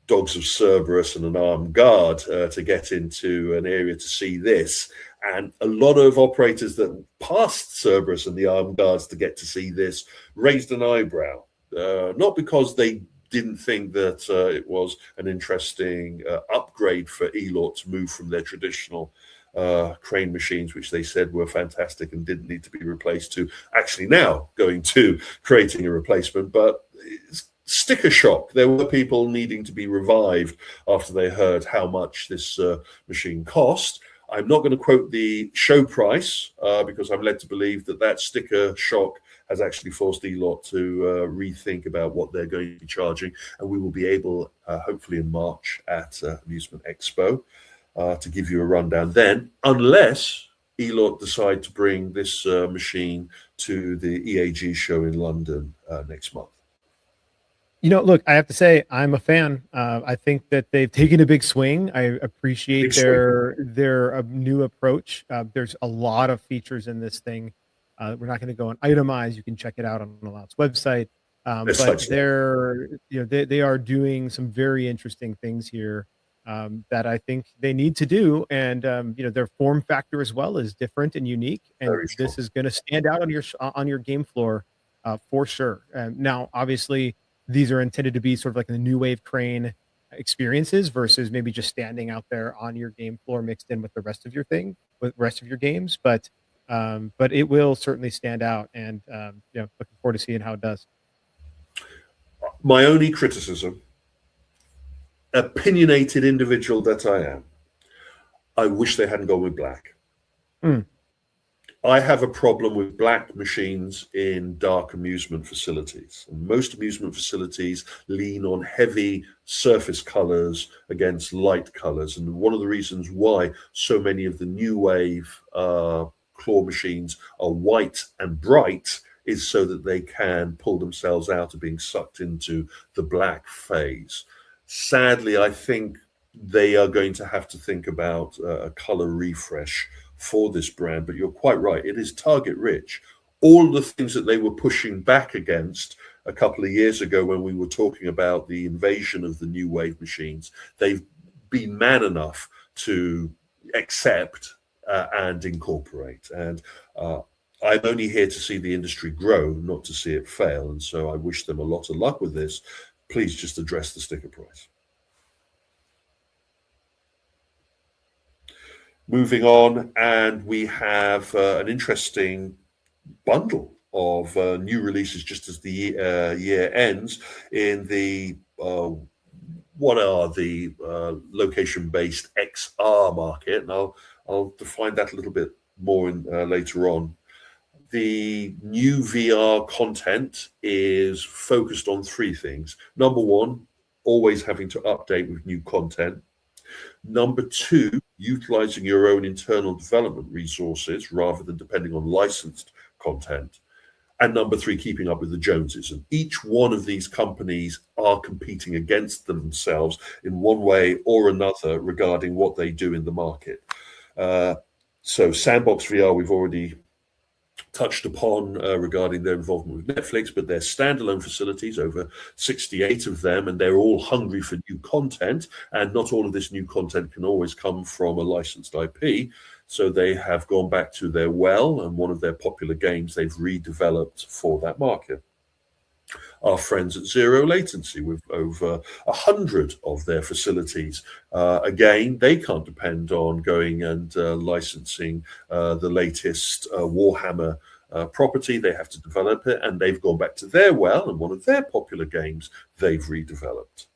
dogs of Cerberus and an armed guard to get into an area to see this. And a lot of operators that passed Cerberus and the armed guards to get to see this raised an eyebrow, not because they didn't think that it was an interesting upgrade for ELOT to move from their traditional crane machines, which they said were fantastic and didn't need to be replaced, to actually now going to creating a replacement, but sticker shock. There were people needing to be revived after they heard how much this machine cost. I'm not going to quote the show price because I'm led to believe that that sticker shock has actually forced ELOT to rethink about what they're going to be charging, and we will be able, hopefully in March at Amusement Expo, to give you a rundown then, unless ELOT decide to bring this machine to the EAG show in London next month. You know, look, I have to say, I'm a fan. I think that they've taken a big swing. I appreciate their new approach. There's a lot of features in this thing. We're not going to go and itemize. You can check it out on ELOT's website. But they are doing some very interesting things here that I think they need to do. And you know, their form factor as well is different and unique. And this is going to stand out on your game floor for sure. Now, obviously, these are intended to be sort of like the new wave crane experiences versus maybe just standing out there on your game floor mixed in with the rest of your games. But it will certainly stand out, and you know, looking forward to seeing how it does. My only criticism, opinionated individual that I am, I wish they hadn't gone with black. I have a problem with black machines in dark amusement facilities. And most amusement facilities lean on heavy surface colors against light colors. And one of the reasons why so many of the new wave claw machines are white and bright is so that they can pull themselves out of being sucked into the black phase. Sadly, I think they are going to have to think about a color refresh for this brand, but you're quite right. It is target rich. All the things that they were pushing back against a couple of years ago when we were talking about the invasion of the new wave machines, they've been man enough to accept and incorporate. And I'm only here to see the industry grow, not to see it fail. And so I wish them a lot of luck with this. Please just address the sticker price. Moving on, and we have an interesting bundle of new releases just as the year ends in the what are the location-based XR market, and I'll define that a little bit more later on. The new VR content is focused on three things. Number one, always having to update with new content. Number two, utilizing your own internal development resources rather than depending on licensed content. And number three, keeping up with the Joneses. And each one of these companies are competing against themselves in one way or another regarding what they do in the market. So Sandbox VR, we've already touched upon regarding their involvement with Netflix, but they're standalone facilities, over 68 of them, and they're all hungry for new content. And not all of this new content can always come from a licensed IP. So they have gone back to their well, and one of their popular games they've redeveloped for that market. Our friends at Zero Latency, with over 100 of their facilities. Again, they can't depend on going and licensing the latest Warhammer property. They have to develop it, and they've gone back to their well, and one of their popular games they've redeveloped.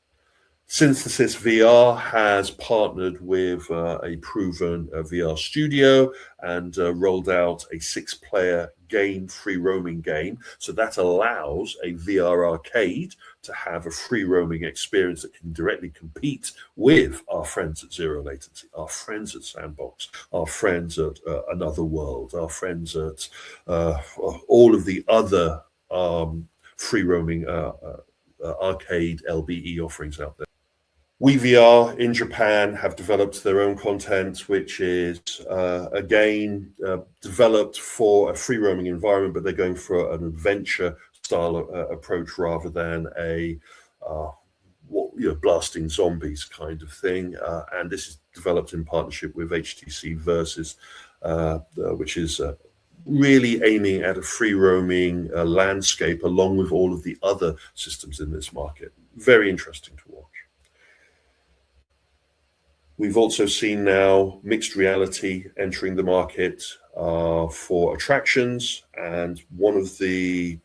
Synthesis VR has partnered with a proven VR studio and rolled out a 6-player game, free roaming game. So that allows a VR arcade to have a free roaming experience that can directly compete with our friends at Zero Latency, our friends at Sandbox, our friends at Another World, our friends at all of the other free roaming arcade LBE offerings out there. WeVR in Japan have developed their own content, which is again developed for a free roaming environment, but they're going for an adventure style approach rather than a blasting zombies kind of thing. And this is developed in partnership with HTC Versus, which is really aiming at a free roaming landscape along with all of the other systems in this market. Very interesting to watch. We've also seen now mixed reality entering the market for attractions, and one of the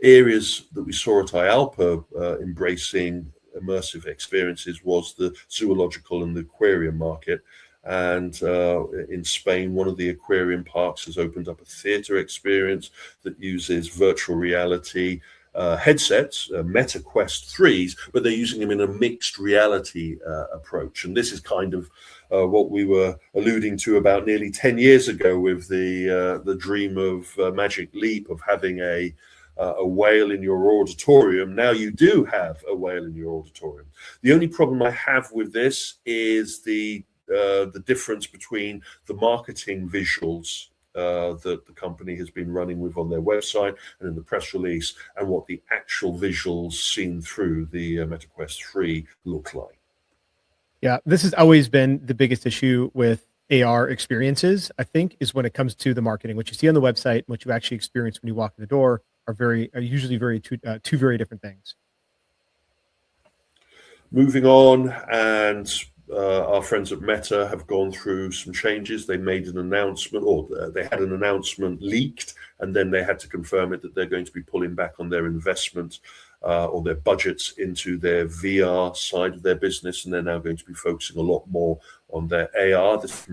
areas that we saw at IALPA embracing immersive experiences was the zoological and the aquarium market. And in Spain, one of the aquarium parks has opened up a theater experience that uses virtual reality headsets, Meta Quest 3s, but they're using them in a mixed reality approach. And this is kind of what we were alluding to about nearly 10 years ago with the dream of Magic Leap of having a whale in your auditorium. Now you do have a whale in your auditorium. The only problem I have with this is the difference between the marketing visuals that the company has been running with on their website and in the press release, and what the actual visuals seen through the MetaQuest 3 look like. Yeah, this has always been the biggest issue with AR experiences, I think, is when it comes to the marketing. What you see on the website and what you actually experience when you walk in the door are usually two very different things. Moving on, and our friends at Meta have gone through some changes. They made an announcement, or they had an announcement leaked, and then they had to confirm it that they're going to be pulling back on their investment or their budgets into their VR side of their business, and they're now going to be focusing a lot more on their AR. This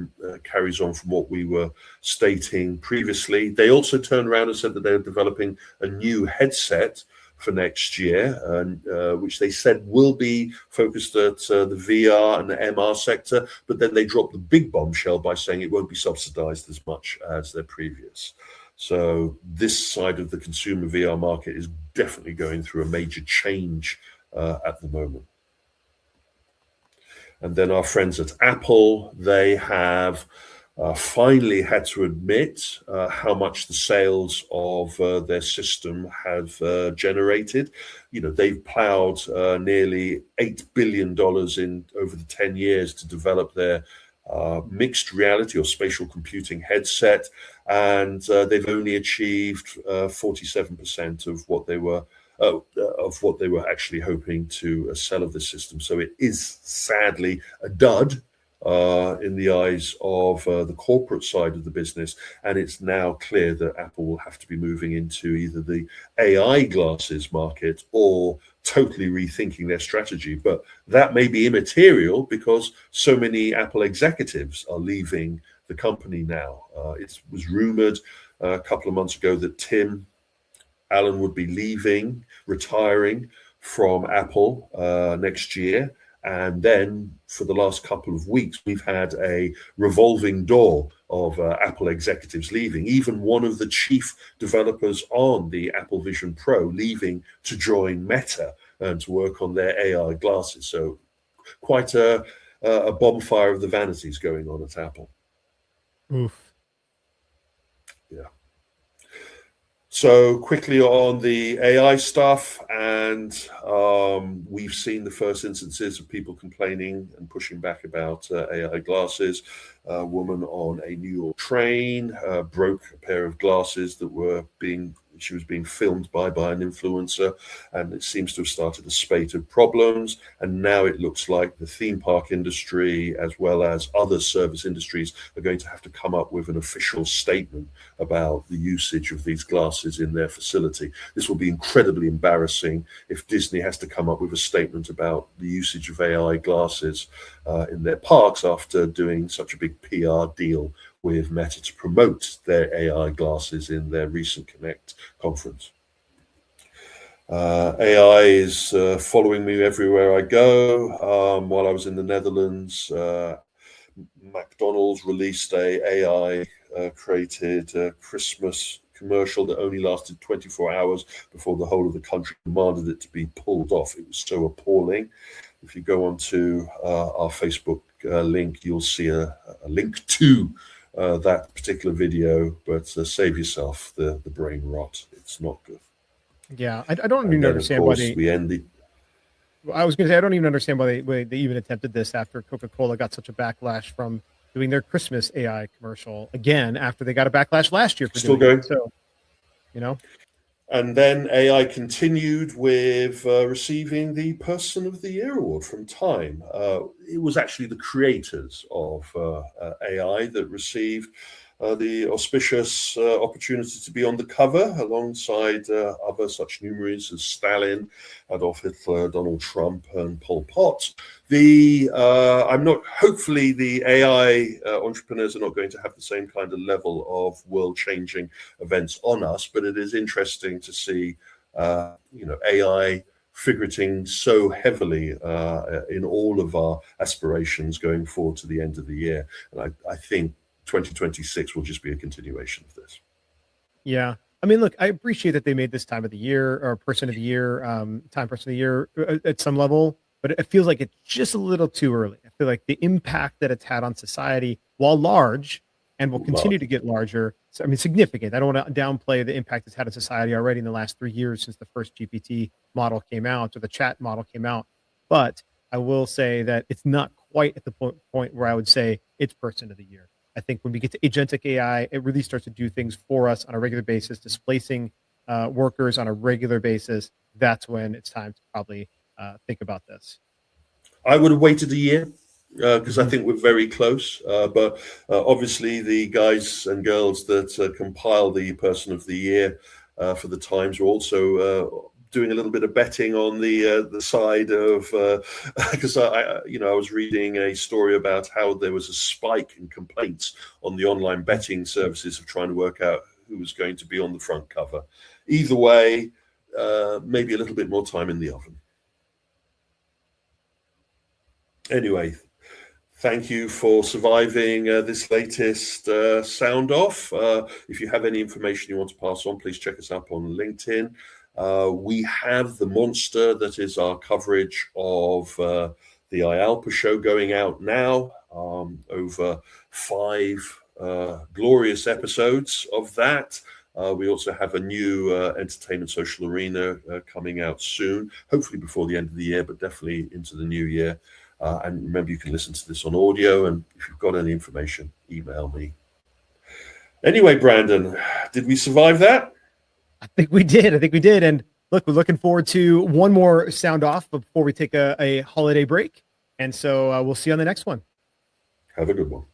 carries on from what we were stating previously. They also turned around and said that they're developing a new headset for next year, which they said will be focused at the VR and the MR sector, but then they dropped the big bombshell by saying it won't be subsidized as much as their previous. So this side of the consumer VR market is definitely going through a major change at the moment. And then our friends at Apple, they have finally had to admit how much the sales of their system have generated. You know, they've plowed nearly $8 billion in over the 10 years to develop their mixed reality or spatial computing headset, and they've only achieved 47% of what they were actually hoping to sell of the system. So it is sadly a dud in the eyes of the corporate side of the business, and it's now clear that Apple will have to be moving into either the AI glasses market or totally rethinking their strategy. But that may be immaterial because so many Apple executives are leaving the company now. It was rumored a couple of months ago that Tim Allen would be retiring from Apple next year. And then for the last couple of weeks, we've had a revolving door of Apple executives leaving. Even one of the chief developers on the Apple Vision Pro leaving to join Meta and to work on their AI glasses. So quite a bonfire of the vanities going on at Apple. Oof. Yeah. So quickly on the AI stuff, and we've seen the first instances of people complaining and pushing back about AI glasses. A woman on a New York train broke a pair of glasses that she was being filmed by an influencer, and it seems to have started a spate of problems. And now it looks like the theme park industry, as well as other service industries, are going to have to come up with an official statement about the usage of these glasses in their facility. This will be incredibly embarrassing if Disney has to come up with a statement about the usage of AI glasses in their parks after doing such a big PR deal with Meta to promote their AI glasses in their recent Connect conference. AI is following me everywhere I go. While I was in the Netherlands, McDonald's released a AI created Christmas commercial that only lasted 24 hours before the whole of the country demanded it to be pulled off. It was so appalling. If you go onto our Facebook link, you'll see a link to that particular video, but save yourself the brain rot. It's not good. Yeah, I don't even understand why they... I was going to say, I don't even understand why they even attempted this after Coca-Cola got such a backlash from doing their Christmas AI commercial again after they got a backlash last year for still doing going. It. So, you know. And then AI continued with receiving the Person of the Year award from Time. It was actually the creators of AI that received the auspicious opportunity to be on the cover alongside other such luminaries as Stalin, Adolf Hitler, Donald Trump, and Pol Pot. Hopefully the AI entrepreneurs are not going to have the same kind of level of world-changing events on us, but it is interesting to see, AI figurating so heavily in all of our aspirations going forward to the end of the year. And I think 2026 will just be a continuation of this. Yeah. I mean, look, I appreciate that they made this time of the year or person of the year, time person of the year at some level, but it feels like it's just a little too early. I feel like the impact that it's had on society, while large and will continue to get larger, so, I mean, significant. I don't want to downplay the impact it's had on society already in the last 3 years since the first GPT model came out or the chat model came out. But I will say that it's not quite at the point where I would say it's person of the year. I think when we get to agentic AI, it really starts to do things for us on a regular basis, displacing workers on a regular basis. That's when it's time to probably think about this. I would have waited a year because I think we're very close. But obviously, the guys and girls that compile the Person of the Year for the Times are also doing a little bit of betting on the side of because I was reading a story about how there was a spike in complaints on the online betting services of trying to work out who was going to be on the front cover. Either way, maybe a little bit more time in the oven. Anyway, thank you for surviving this latest sound off. If you have any information you want to pass on, please check us up on LinkedIn. We have the monster that is our coverage of the IALPA show going out now, over 5 glorious episodes of that. We also have a new entertainment social arena coming out soon, hopefully before the end of the year, but definitely into the new year. And remember, you can listen to this on audio, and if you've got any information, email me. Anyway, Brandon, did we survive that? I think we did. And look, we're looking forward to one more sound off before we take a holiday break. And so we'll see you on the next one. Have a good one.